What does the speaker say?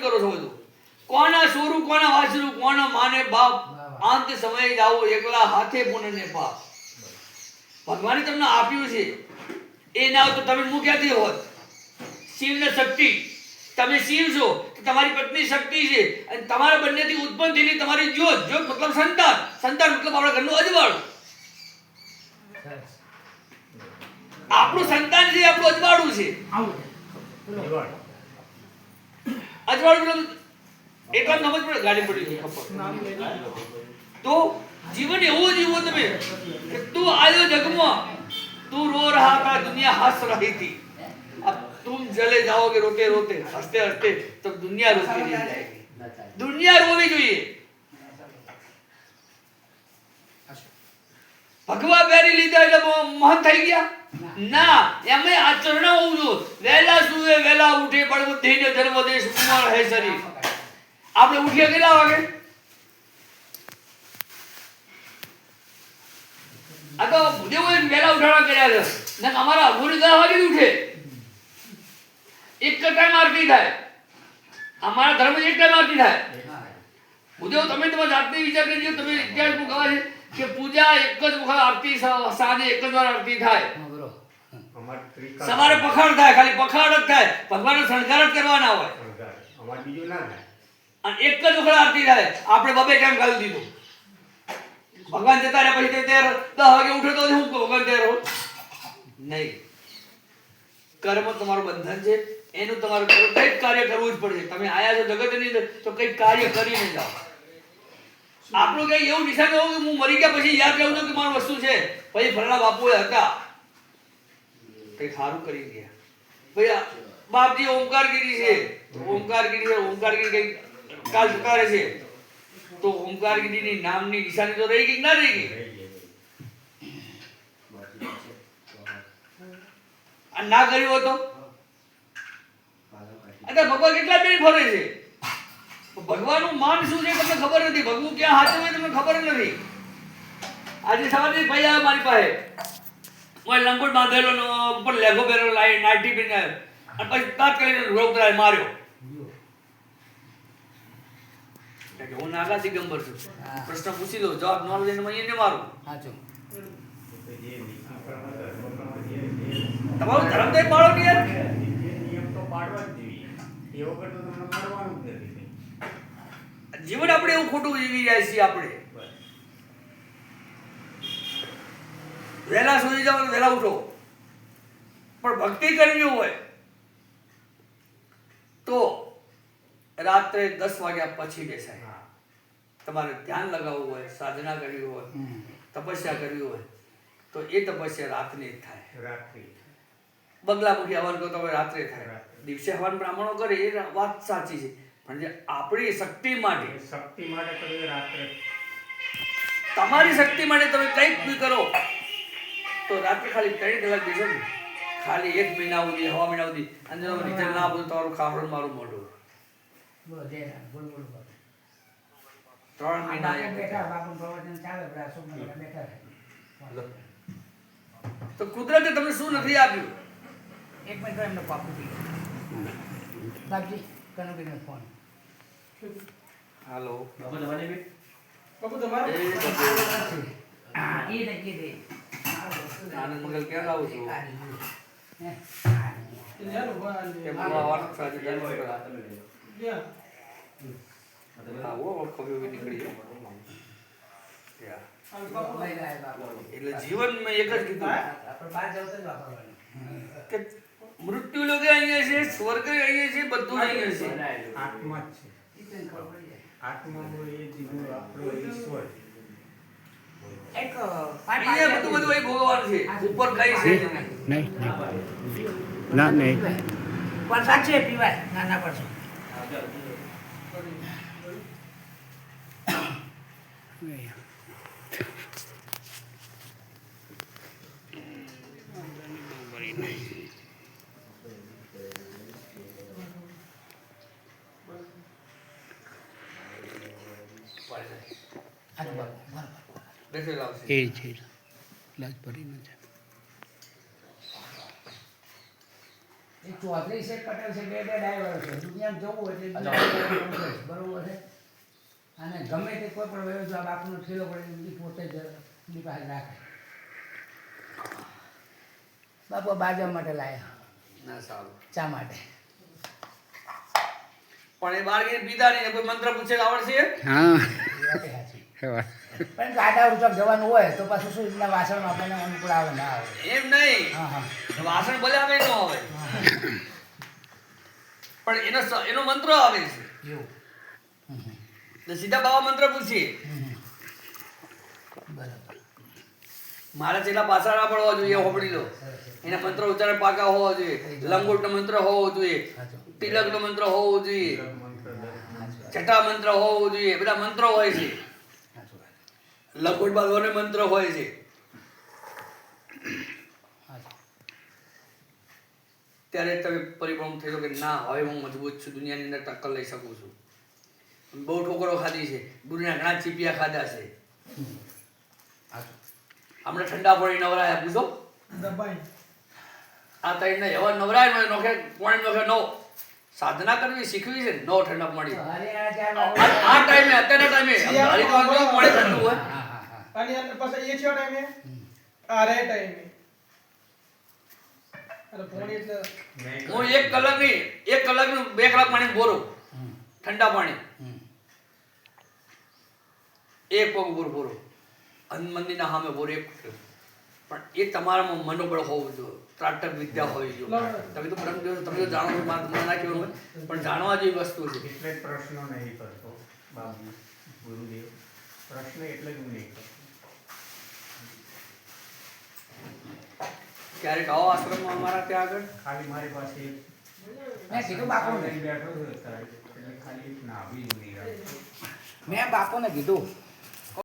કરો છો બધું? કોના સોરું કોના વાસરું કોના માને બાપ અંત સમય જાઓ એકલા હાથે પુનઃને પાપ. ભગવાને તમને આપ્યું છે એ ના હોય તો તમે હું ક્યાંથી હોત? શિવને શક્તિ, તમે શિવ છો તો તમારી પત્ની શક્તિ છે અને તમારા બંનેથી ઉત્પન્ન થયેલી તમારી જ્યોત, જ્યોત મતલબ સંતાન, સંતાન મતલબ આપણા ઘરનું અજવાળું. આપણું સંતાન છે આપણું અજવાળું છે. અજવાળું એટલા સમજ પડે, ગાડી પડી તો જીવન એવું જીવો તમે કે તું આયો જગમાં, તું રો रहा था दुनिया हंस रही थी, अब तुम चले जाओगे रोते रोते हंसते हंसते तब दुनिया रोती रह जाएगी. दुनिया रोवी જોઈએ. ભગવા પહેરી લીધા એટલે મહાન થઈ ગયા ના, એમે આચરણ હોવું જોઈએ. વહેલા સુવે વહેલા ઉઠે પણ બુદ્ધિને જન્મ દે સુકુમાર હે શરીર. આપણે ઉઠીએ કેટલા વાગે? આ તો ભૂદેવો વહેલા ઉઠાડા કર્યા છે ને અમારા અઘોરી 10 વાગે ઉઠે. એક ટાઈમ આરતી થાય, અમારા ધર્મ એક ટાઈમ આરતી થાય. ભૂદેવો તમે તમારા જાતને વિચાર કરજો. તમે ઇતિહાસ ગવા છે કે પૂજા એક જ વખત આરતી, સાંજે એક જ વાર આરતી થાય. સવારે પખાડ થાય, ખાલી પખાડ જ થાય, ભગવાનનો શણગાર જ કરવાના હોય. અમાર બીજું ના થાય. અને એક જ વખત આરતી થાય. આપણે બબે ટાઈમ ગાળી દીધું. ભગવાન જતા રહ્યા પછી 10 વાગે ઉઠે તો હું ભગવાન તૈયાર હો નહીં. કર્મ તમારું બંધન છે, એનું તમારું કંઈક કાર્ય કરવું જ પડશે. તમે આયા છો જગતની અંદર તો કંઈક કાર્ય કરીને જાઓ. આપણું કઈ એવું નિશાન હોવું કે હું મરી ગયા પછી યાદ રહું છું કે મારું વસ્તુ છે પછી ફરણા બાપુએ હતા કંઈક સારું કરી ગયા. ભાઈ બાપજી ઓમકારગીરી છે, ઓમકારગીરી કંઈક કાલ જતા રહેશે તો ઓમકારગીરીની નામની નિશાની તો રહી ગઈ ના રહી ગઈ? આ ના કર્યું હતો અત્યારે ભગવાન કેટલા બેન ફરે છે. ભગવાનનું માન શું છે તમને ખબર નથી, ભગવું ક્યાં હાથે હોય તમને ખબર નથી. આજે સવારે ભાઈ આવે મારી પાસે, કોઈ લંગોટ બાંધેલો ઉપર લેગો પહેરેલો નાઇટી પહેરીને અને પછી તાત્કાલિક ઉતરાય માર્યો. હું નાગા દિગંબર છું, પ્રશ્ન પૂછી દો, જવાબ ન લઈને એને મારું. તમારું ધર્મ તો પાડો ને યાર. જીવન આપણે એવું ખોટું જીવી રહ્યા છીએ. આપણે વહેલા સુઈ જાઓ વહેલા ઉઠો, પણ ભક્તિ કરવી હોય તો રાત્રે 10 વાગ્યા પછી બેસાય. તમારે ધ્યાન લગાવવું હોય, સાધના કરવી હોય, તપસ્યા કરવી હોય તો એ તપસ્યા રાતની જ થાય. બગલામુખી હવન કરો તો રાત્રે થાય. દિવસે હવન બ્રાહ્મણો કરે એ વાત સાચી છે, પણ જે આપણી શક્તિ માટે તમે રાત્રે તમારી શક્તિ માટે તમે કંઈક બી કરો તો રાત્રે ખાલી 3 કલાક બેસો ને, ખાલી 1 મહિના સુધી, હવા મહિના સુધી અંદર રિઝલ્ટ ના આપું તમારું ખાવડું મારું મોઢું 3 મહિના તો કુદરતે તમને શું નથી આપ્યું? એક મિનિટ એમને પાપું બાપજી કનુભાઈનો ફોન. હાલો બાપુ તમારે એ નક્કી દે આનંદ મંગલ ક્યાં લાવું છું? નીકળી એટલે જીવન મેં એક જ કીધું કે મૃત્યુ લોકો અહીંયા છે, સ્વર્ગ અહીંયા છે, બધું અહીંયા છે. આત્મા છે, આત્મા એ જીવો આપણો ઈશ્વર. એક અહીંયા બધું બધું અહીં ભગવાન છે, ઉપર કઈ છે નહીં ના નહીં વરસાદ છે પીવાય નાના પડશે. બેસેલા એ છે લાજ પડી નથી. ચૌધરી છે, પટેલ છે, બે ડ્રાઈવર છે. દુનિયામાં જવું એટલે બીજા બરોબર છે. અને ગમે તે કોઈ પણ વયો જો આ બાપુનો ઠેલો પડે એ પોતે જ એની પાસે રાખે. બાપુ બાજવા માટે લાયા, ના સારું. ચા માટે. પણ એ બાર ગઈને પીધા નહીં, કોઈ મંત્ર પૂછે તો આવડશે? હા એ વાતે સાચી. હવે પણ ગાડા ઉચક જવાનું હોય તો પાછું શું એના વાસણ આપણને અનુકૂળ આવે ના આવે. એમ નહીં, હા હા વાસણ ભલે આવે ન આવે, હા પણ એનો મંત્ર આવે છે. એવું. તો સીધા બાબા મંત્ર પૂછીએ, બરાબર. મારા ચેલા પાછા ના પડવા જોઈએ, હોબળી લો. એના મંત્ર ઉચ્ચારણ પાકા હોવા જોઈએ, લંગોટનો મંત્ર હોવો જોઈએ, તિલકનો મંત્ર હોવો જોઈએ, છઠ્ઠા મંત્ર હોવો જોઈએ. બધા મંત્રો હોય છે. લંગોટ બાંધવાનો મંત્ર હોય છે. ત્યારે તમે પરિભ્રમ થઈ જાઓ કે ના, હવે હું મજબૂત છું, દુનિયાની અંદર ટક્કર લઈ શકું છું. બહુ ઠોકરો ખાધી છે, દુનિયા ઘણા ચીપિયા ખાધા છે. હમણાં ઠંડા પાણી નવરાયા પૂછો, આ ત્રણ એવા નવરાય મને નોખે પાણી નોખે નો સાધના કરવી શીખવી છે. નો ઠંડા પાણી આ ટાઈમે, અત્યારના ટાઈમે હરિદ્વારમાં પાણી ઠંડુ હોય. અને પછી એ છે ટાઈમે આ રે ટાઈમે અરે પોણી એટલે હું 1 કલાકનું 2 કલાક પાણી બોરું, ઠંડા પાણી એક પગ ઉપર બોરો, મંદિરના સામે બોરો એક પગ. પણ એ તમારામાં મનોબળ હોવું જોઈએ, ત્રાટક વિદ્યા હોવી જોઈએ. તમે તો બ્રહ્મ છો, તમે તો જાણો છો, મારે તમને ના કહેવું હોય, પણ જાણવા જેવી વસ્તુ છે. એટલે જ પ્રશ્નો નહીં કરતો બાબુ ગુરુદેવ, પ્રશ્ન એટલે જ હું નહીં કરતો. ક્યારેક આવો આશ્રમમાં અમારા ત્યાં આગળ. ખાલી મારી પાસે એક મેં કીધું બાપુને. બેઠો હતો ત્યારે, એટલે ખાલી એક નાભી નહીં રાખતો. મેં બાપુને કીધું